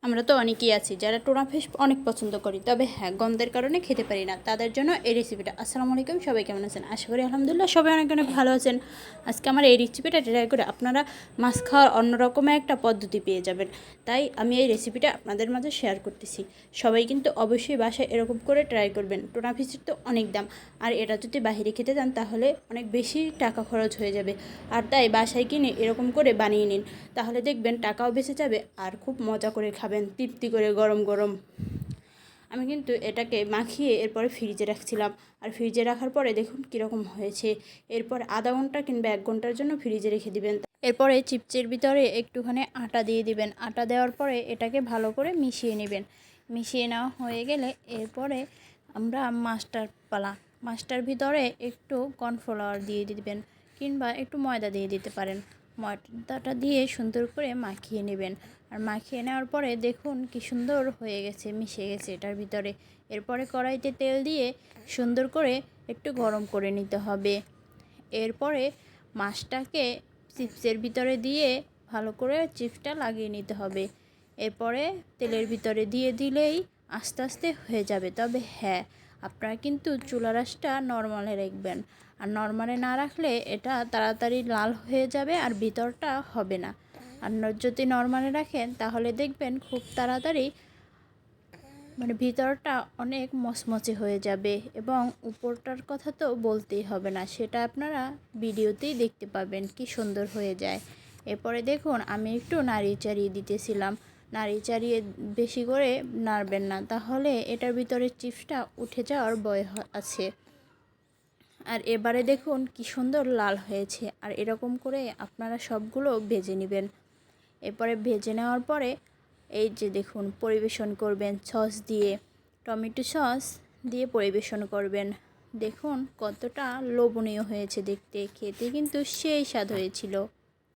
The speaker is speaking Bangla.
আমরা তো অনেকেই আছি যারা টোনা ফিশ অনেক পছন্দ করি, তবে হ্যাঁ গন্ধের কারণে খেতে পারি না। তাদের জন্য এই রেসিপিটা। আসসালামু আলাইকুম, সবাই কেমন আছেন? আশা করি আলহামদুলিল্লাহ সবাই অনেক অনেক ভালো আছেন। আজকে আমার এই রেসিপিটা ট্রাই করে আপনারা মাছ খাওয়ার অন্যরকমের একটা পদ্ধতি পেয়ে যাবেন। তাই আমি এই রেসিপিটা আপনাদের মাঝে শেয়ার করতেছি। সবাই কিন্তু অবশ্যই বাসায় এরকম করে ট্রাই করবেন। টোনা ফিশের তো অনেক দাম, আর এটা যদি বাইরে খেতে যান তাহলে অনেক বেশি টাকা খরচ হয়ে যাবে। আর তাই বাসায় কিনে এরকম করে বানিয়ে নিন, তাহলে দেখবেন টাকাও বেঁচে যাবে আর খুব মজা করে খাবেন, তৃপ্তি করে গরম গরম। আমি কিন্তু এটাকে মাখিয়ে এরপরে ফ্রিজে রাখছিলাম, আর ফ্রিজে রাখার পরে দেখুন কীরকম হয়েছে। এরপর আধা ঘন্টা কিংবা 1 ঘন্টার জন্য ফ্রিজে রেখে দিবেন। এরপরে চিপসের ভিতরে একটুখানি আটা দিয়ে দিবেন। আটা দেওয়ার পরে এটাকে ভালো করে মিশিয়ে নেবেন। মিশিয়ে নেওয়া হয়ে গেলে এরপরে আমরা মাছটার পালা। মাছটার ভিতরে একটু কর্নফ্লাওয়ার দিয়ে দিবেন, কিংবা একটু ময়দা দিয়ে দিতে পারেন। ময়দাটা দিয়ে সুন্দর করে মাখিয়ে নেবেন। আর মাখিয়ে নেওয়ার পরে দেখুন কি সুন্দর হয়ে গেছে, মিশে গেছে এটার ভিতরে। এরপরে কড়াইতে তেল দিয়ে সুন্দর করে একটু গরম করে নিতে হবে। এরপরে মাছটাকে চিপসের ভিতরে দিয়ে ভালো করে চিপসটা লাগিয়ে নিতে হবে। এরপরে তেলের ভিতরে দিয়ে দিলেই আস্তে আস্তে হয়ে যাবে। তবে হ্যাঁ, আপনারা কিন্তু চুলার আঁচটা নরমালে রাখবেন। আর নরমালে না রাখলে এটা তাড়াতাড়ি লাল হয়ে যাবে আর ভিতরটা হবে না। আর যদি নরমালে রাখেন তাহলে দেখবেন খুব তাড়াতাড়ি ভিতরটা অনেক মচমচে হয়ে যাবে, এবং উপরটার কথা তো বলতেই হবে না, সেটা আপনারা ভিডিওতেই দেখতে পাবেন কি সুন্দর হয়ে যায়। এরপরে দেখুন আমি একটু নাড়িয়ে চাড়িয়ে দিতেছিলাম। নাড়িয়ে চাড়িয়ে বেশি করে নাড়বেন না, তাহলে এটার ভিতরে চিপসটা উঠে যাওয়ার ভয় আছে। আর এবারে দেখুন কি সুন্দর লাল হয়েছে। আর এরকম করে আপনারা সবগুলো ভেজে নেবেন। এরপরে ভেজে নেওয়ার পরে এই যে দেখুন পরিবেশন করবেন সস দিয়ে, টমেটো সস দিয়ে পরিবেশন করবেন। দেখুন কতটা লোভনীয় হয়েছে দেখতে, খেতে কিন্তু সেই স্বাদ হয়েছিল।